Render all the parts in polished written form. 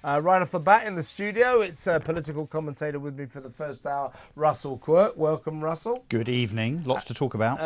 Right off the bat in the studio, it's a political commentator with me for the first hour, Russell Quirk. Welcome, Russell. Good evening. Lots to talk about.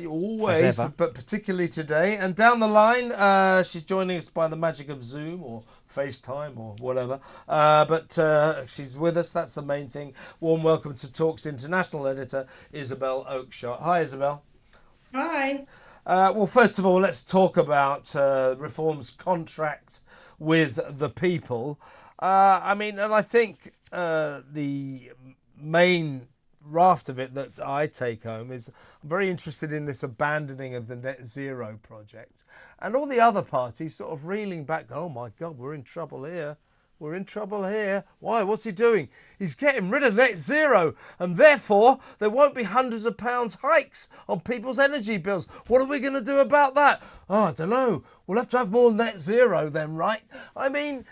Always, but particularly today. And down the line, she's joining us by the magic of Zoom or FaceTime or whatever. But she's with us. That's the main thing. Warm welcome to Talk's international editor, Isabel Oakeshott. Hi, Isabel. Hi. Well, first of all, let's talk about Reform's contract with the people. And I think the main raft of it that I take home is I'm very interested in this abandoning of the net zero project, and all the other parties sort of reeling back. Oh my God, we're in trouble here. We're in trouble here. Why? What's he doing? He's getting rid of net zero, and therefore there won't be hundreds of pounds hikes on people's energy bills. What are we going to do about that? Oh, I don't know. We'll have to have more net zero then, right? I mean,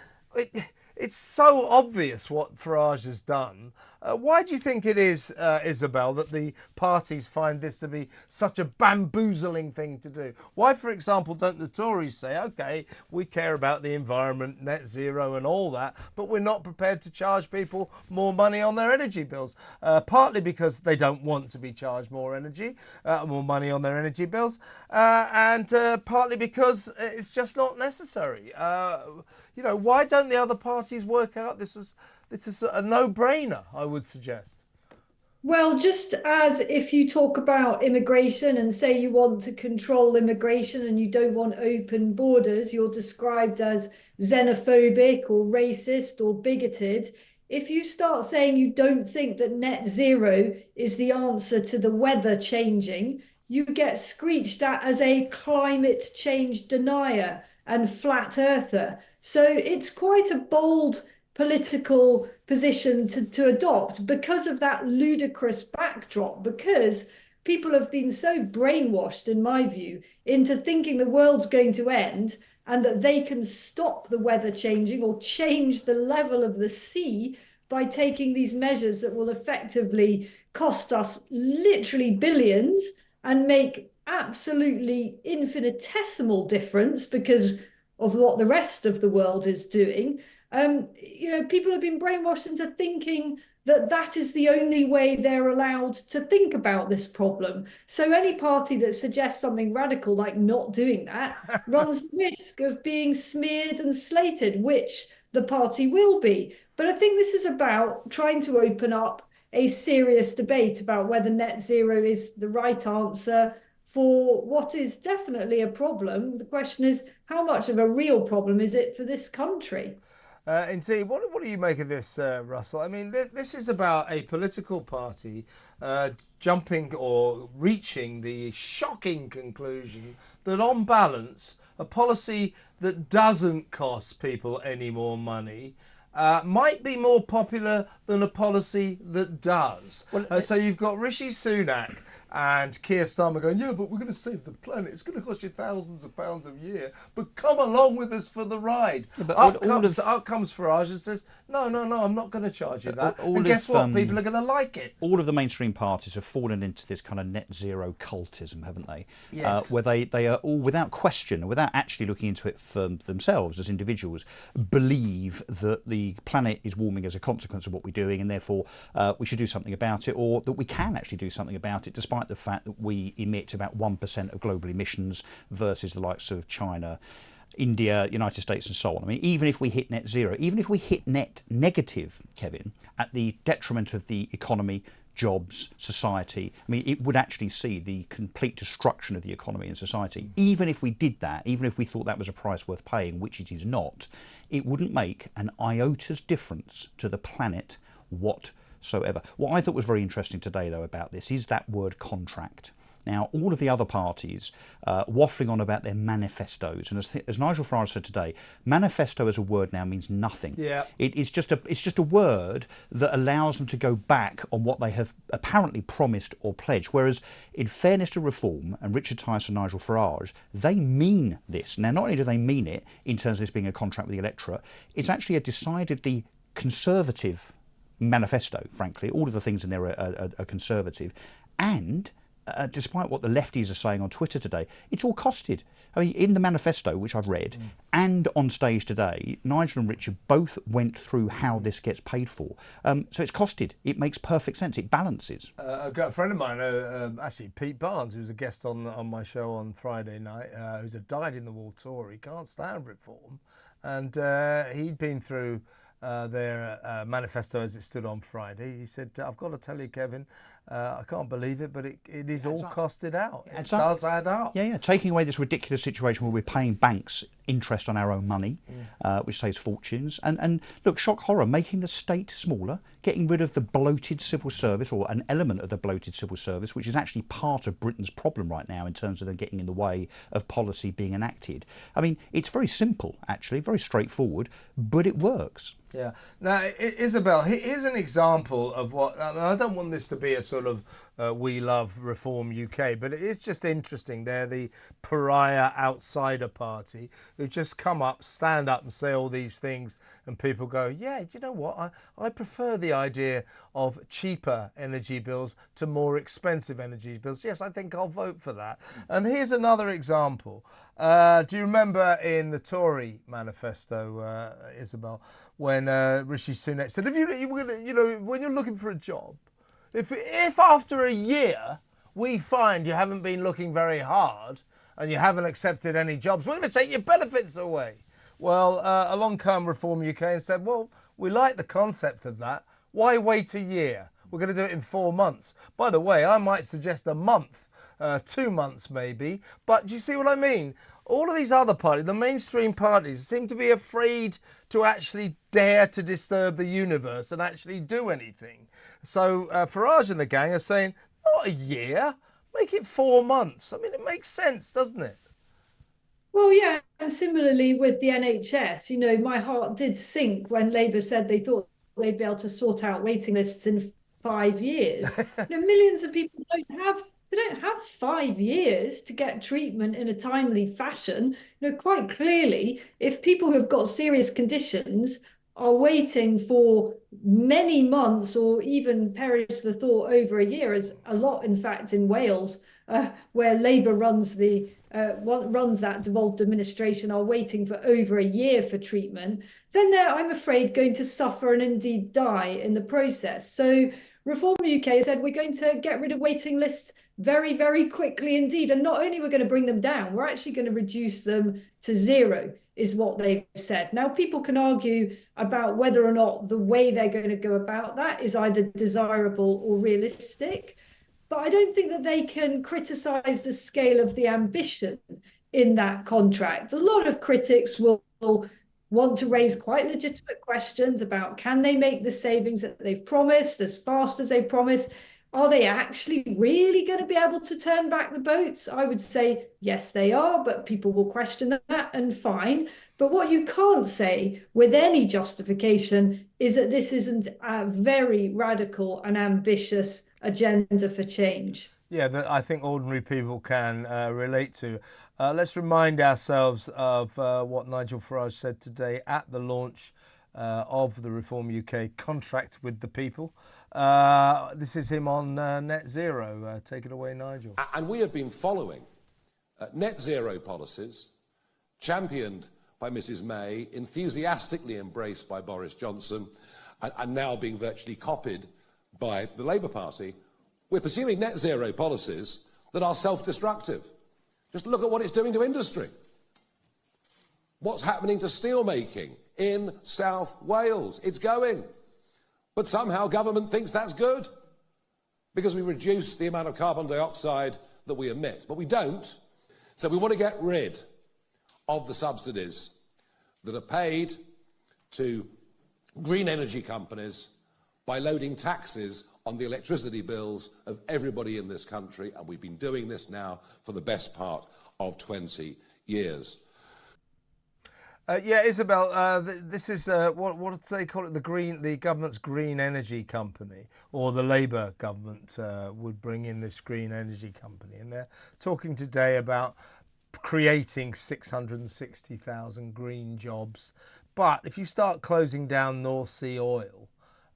it's so obvious what Farage has done. Why do you think it is, Isabel, that the parties find this to be such a bamboozling thing to do? Why, for example, don't the Tories say, OK, we care about the environment, net zero and all that, but we're not prepared to charge people more money on their energy bills? Partly because they don't want to be charged more money on their energy bills, and partly because it's just not necessary. Why don't the other parties work out this is a no-brainer, I would suggest? Well, just as if you talk about immigration and say you want to control immigration and you don't want open borders, you're described as xenophobic or racist or bigoted. If you start saying you don't think that net zero is the answer to the weather changing, you get screeched at as a climate change denier and flat earther. So it's quite a bold political position to adopt because of that ludicrous backdrop, because people have been so brainwashed, in my view, into thinking the world's going to end and that they can stop the weather changing or change the level of the sea by taking these measures that will effectively cost us literally billions and make absolutely infinitesimal difference because of what the rest of the world is doing. People have been brainwashed into thinking that that is the only way they're allowed to think about this problem. So any party that suggests something radical like not doing that runs the risk of being smeared and slated, which the party will be. But I think this is about trying to open up a serious debate about whether net zero is the right answer for what is definitely a problem. The question is, how much of a real problem is it for this country? Indeed. What do you make of this, Russell? I mean, this is about a political party jumping or reaching the shocking conclusion that, on balance, a policy that doesn't cost people any more money might be more popular than a policy that does. So you've got Rishi Sunak and Keir Starmer going, yeah, but we're going to save the planet. It's going to cost you thousands of pounds a year, but come along with us for the ride. Yeah, but up comes Farage and says, no, I'm not going to charge you that. And guess what? People are going to like it. All of the mainstream parties have fallen into this kind of net zero cultism, haven't they? Yes. Where they are all, without question, without actually looking into it for themselves as individuals, believe that the planet is warming as a consequence of what we're doing, and therefore we should do something about it, or that we can actually do something about it, despite the fact that we emit about 1% of global emissions versus the likes of China, India, United States and so on. I mean, even if we hit net zero, even if we hit net negative, Kevin, at the detriment of the economy, jobs, society, I mean, it would actually see the complete destruction of the economy and society. Even if we did that, even if we thought that was a price worth paying, which it is not, it wouldn't make an iota difference to the planet whatsoever. What I thought was very interesting today, though, about this is that word contract. Now, all of the other parties waffling on about their manifestos, and as Nigel Farage said today, manifesto as a word now means nothing. Yeah. It's just a word that allows them to go back on what they have apparently promised or pledged. Whereas, in fairness to Reform and Richard Tice and Nigel Farage, they mean this. Now, not only do they mean it in terms of this being a contract with the electorate, it's actually a decidedly conservative manifesto, frankly. All of the things in there are conservative. And despite what the lefties are saying on Twitter today, it's all costed. I mean, in the manifesto, which I've read, and on stage today, Nigel and Richard both went through how this gets paid for. So it's costed. It makes perfect sense. It balances. A friend of mine, actually Pete Barnes, who was a guest on my show on Friday night, who's a dyed-in-the-wool Tory, can't stand reform, and he'd been through their manifesto as it stood on Friday. He said, "I've got to tell you, Kevin, I can't believe it, but it is all costed out. It does add up." Yeah. Taking away this ridiculous situation where we're paying banks interest on our own money, which saves fortunes. And look, shock horror, making the state smaller, getting rid of the bloated civil service, or an element of the bloated civil service, which is actually part of Britain's problem right now in terms of them getting in the way of policy being enacted. I mean, it's very simple, actually, very straightforward, but it works. Yeah. Now, Isabel, here's an example of what, and I don't want this to be a sort of we love Reform UK, but it is just interesting. They're the pariah outsider party who just come up, stand up and say all these things, and people go, yeah, do you know what? I prefer the idea of cheaper energy bills to more expensive energy bills. Yes, I think I'll vote for that. And here's another example. Do you remember in the Tory manifesto, Isabel, when Rishi Sunak said, if when you're looking for a job, if after a year we find you haven't been looking very hard and you haven't accepted any jobs, we're going to take your benefits away. Well, along came Reform UK and said, well, we like the concept of that. Why wait a year? We're going to do it in 4 months. By the way, I might suggest a month, 2 months maybe. But do you see what I mean? All of these other parties, the mainstream parties, seem to be afraid to actually dare to disturb the universe and actually do anything. So Farage and the gang are saying, not a year, make it 4 months. I mean, it makes sense, doesn't it? Well, yeah, and similarly with the NHS, my heart did sink when Labour said they thought they'd be able to sort out waiting lists in 5 years. Millions of people they don't have 5 years to get treatment in a timely fashion. Quite clearly, if people who have got serious conditions are waiting for many months, or even perish the thought over a year, as a lot, in fact, in Wales, where Labour runs that devolved administration, are waiting for over a year for treatment, then they're, I'm afraid, going to suffer and indeed die in the process. So Reform UK said we're going to get rid of waiting lists very, very quickly indeed. And not only we're going to bring them down, we're actually going to reduce them to zero, is what they've said. Now, people can argue about whether or not the way they're going to go about that is either desirable or realistic. But I don't think that they can criticise the scale of the ambition in that contract. A lot of critics will want to raise quite legitimate questions about, can they make the savings that they've promised as fast as they promised? Are they actually really going to be able to turn back the boats? I would say, yes, they are, but people will question that, and fine. But what you can't say with any justification is that this isn't a very radical and ambitious agenda for change. Yeah, that I think ordinary people can relate to. Let's remind ourselves of what Nigel Farage said today at the launch of the Reform UK contract with the people. This is him on net zero. Take it away, Nigel. And we have been following net zero policies championed by Mrs May, enthusiastically embraced by Boris Johnson, and now being virtually copied by the Labour Party. We're pursuing net zero policies that are self-destructive. Just look at what it's doing to industry. What's happening to steel making in South Wales? It's going. But somehow government thinks that's good because we reduce the amount of carbon dioxide that we emit. But we don't. So we want to get rid of the subsidies that are paid to green energy companies by loading taxes on the electricity bills of everybody in this country, and we've been doing this now for the best part of 20 years. Yeah, Isabel, this is what do they call it? The government's green energy company, or the Labour government would bring in this green energy company, and they're talking today about creating 660,000 green jobs. But if you start closing down North Sea oil,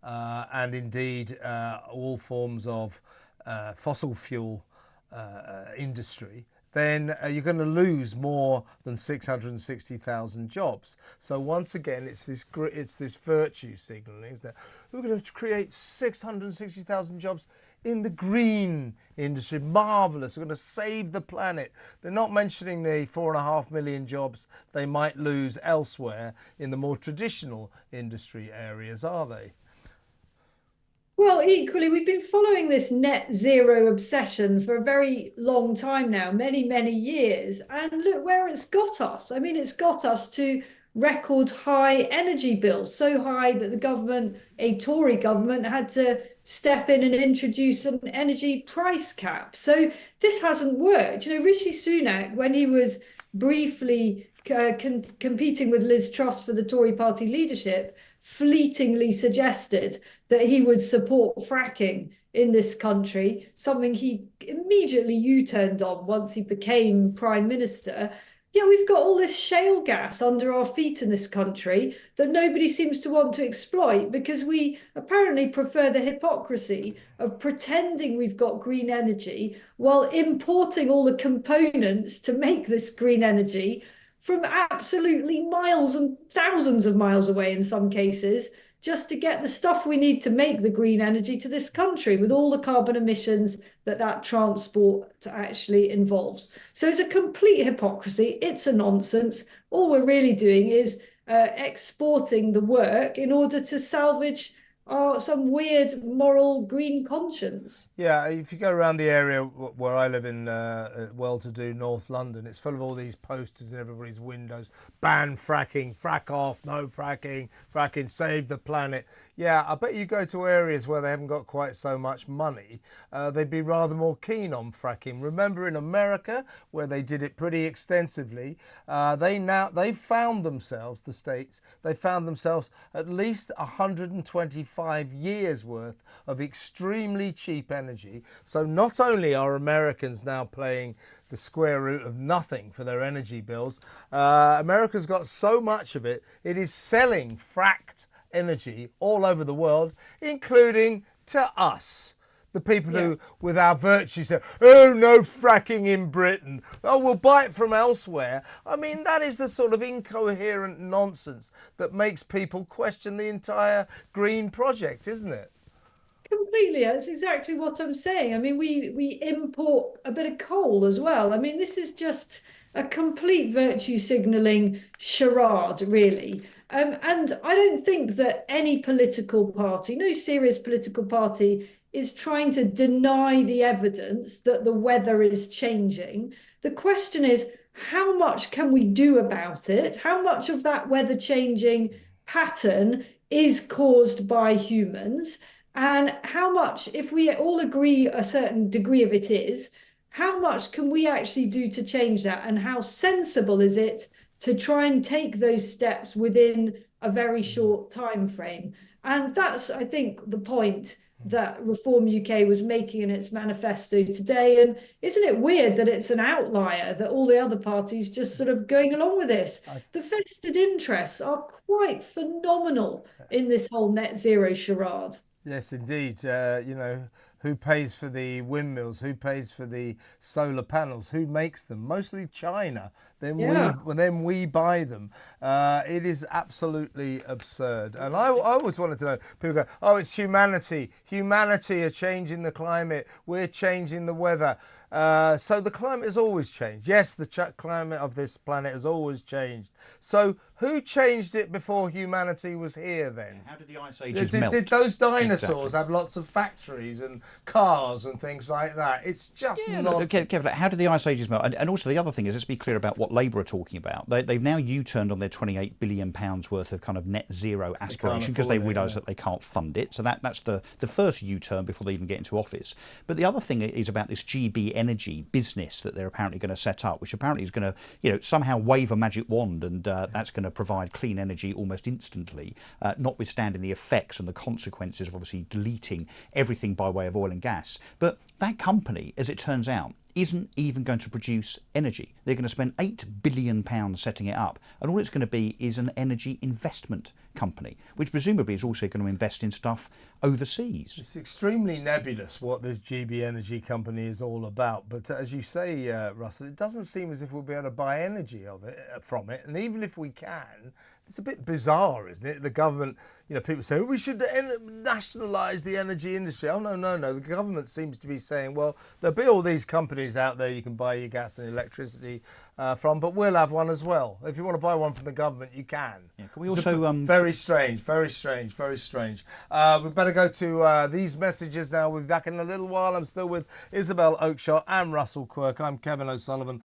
and indeed all forms of fossil fuel industry, then you're going to lose more than 660,000 jobs. So once again, it's this virtue signalling, isn't it? We're going to create 660,000 jobs in the green industry. Marvellous. We're going to save the planet. They're not mentioning the 4.5 million jobs they might lose elsewhere in the more traditional industry areas, are they? Well, equally, we've been following this net zero obsession for a very long time now, many, many years. And look where it's got us. I mean, it's got us to record high energy bills, so high that the government, a Tory government, had to step in and introduce an energy price cap. So this hasn't worked. You know, Rishi Sunak, when he was briefly competing with Liz Truss for the Tory party leadership, fleetingly suggested that he would support fracking in this country, something he immediately U-turned on once he became Prime Minister. Yeah, we've got all this shale gas under our feet in this country that nobody seems to want to exploit, because we apparently prefer the hypocrisy of pretending we've got green energy while importing all the components to make this green energy from absolutely miles and thousands of miles away in some cases, just to get the stuff we need to make the green energy to this country, with all the carbon emissions that transport actually involves. So it's a complete hypocrisy. It's a nonsense. All we're really doing is exporting the work in order to salvage some weird moral green conscience. Yeah, if you go around the area where I live in well-to-do North London, it's full of all these posters in everybody's windows. Ban fracking, frack off, no fracking, fracking, save the planet. Yeah, I bet you go to areas where they haven't got quite so much money, they'd be rather more keen on fracking. Remember in America, where they did it pretty extensively, they found themselves, the states, they found themselves at least 125 years worth of extremely cheap energy. So not only are Americans now paying the square root of nothing for their energy bills, America's got so much of it, it is selling fracked energy all over the world, including to us. The people who, with our virtue, say, oh, no fracking in Britain. Oh, we'll buy it from elsewhere. I mean, that is the sort of incoherent nonsense that makes people question the entire green project, isn't it? Completely. That's exactly what I'm saying. I mean, we import a bit of coal as well. I mean, this is just a complete virtue signalling charade, really. And I don't think that any political party, no serious political party, is trying to deny the evidence that the weather is changing. The question is, how much can we do about it? How much of that weather changing pattern is caused by humans? And how much, if we all agree a certain degree of it is, how much can we actually do to change that? And how sensible is it to try and take those steps within a very short time frame? And that's, I think, the point that Reform UK was making in its manifesto today. And isn't it weird that it's an outlier, that all the other parties just sort of going along with this? The vested interests are quite phenomenal in this whole net zero charade. Yes, indeed. You know, who pays for the windmills? Who pays for the solar panels? Who makes them? Mostly China. Then we buy them. It is absolutely absurd. And I always wanted to know. People go, "Oh, it's humanity. Humanity are changing the climate. We're changing the weather." So the climate has always changed. Yes, the climate of this planet has always changed. So who changed it before humanity was here then? How did the ice ages melt? Did those dinosaurs have lots of factories and cars and things like that? It's just nonsense. Kevin, how did the ice ages melt? And also the other thing is, let's be clear about what Labour are talking about. They've now U-turned on their £28 billion worth of kind of net zero aspiration because they realise that they can't fund it. So that's the first U-turn before they even get into office. But the other thing is about this GB energy business that they're apparently going to set up, which apparently is going to, you know, somehow wave a magic wand, and that's going to provide clean energy almost instantly, notwithstanding the effects and the consequences of obviously deleting everything by way of oil and gas. But that company, as it turns out, isn't even going to produce energy. They're going to spend £8 billion setting it up, and all it's going to be is an energy investment company, which presumably is also going to invest in stuff overseas. It's extremely nebulous what this GB Energy company is all about, but as you say, Russell, it doesn't seem as if we'll be able to buy energy from it, and even if we can, it's a bit bizarre, isn't it? The government, people say, we should nationalise the energy industry. Oh, no. The government seems to be saying, well, there'll be all these companies out there you can buy your gas and electricity from, but we'll have one as well. If you want to buy one from the government, you can. Yeah, can we also... Very strange. We better go to these messages now. We'll be back in a little while. I'm still with Isabel Oakeshott and Russell Quirk. I'm Kevin O'Sullivan.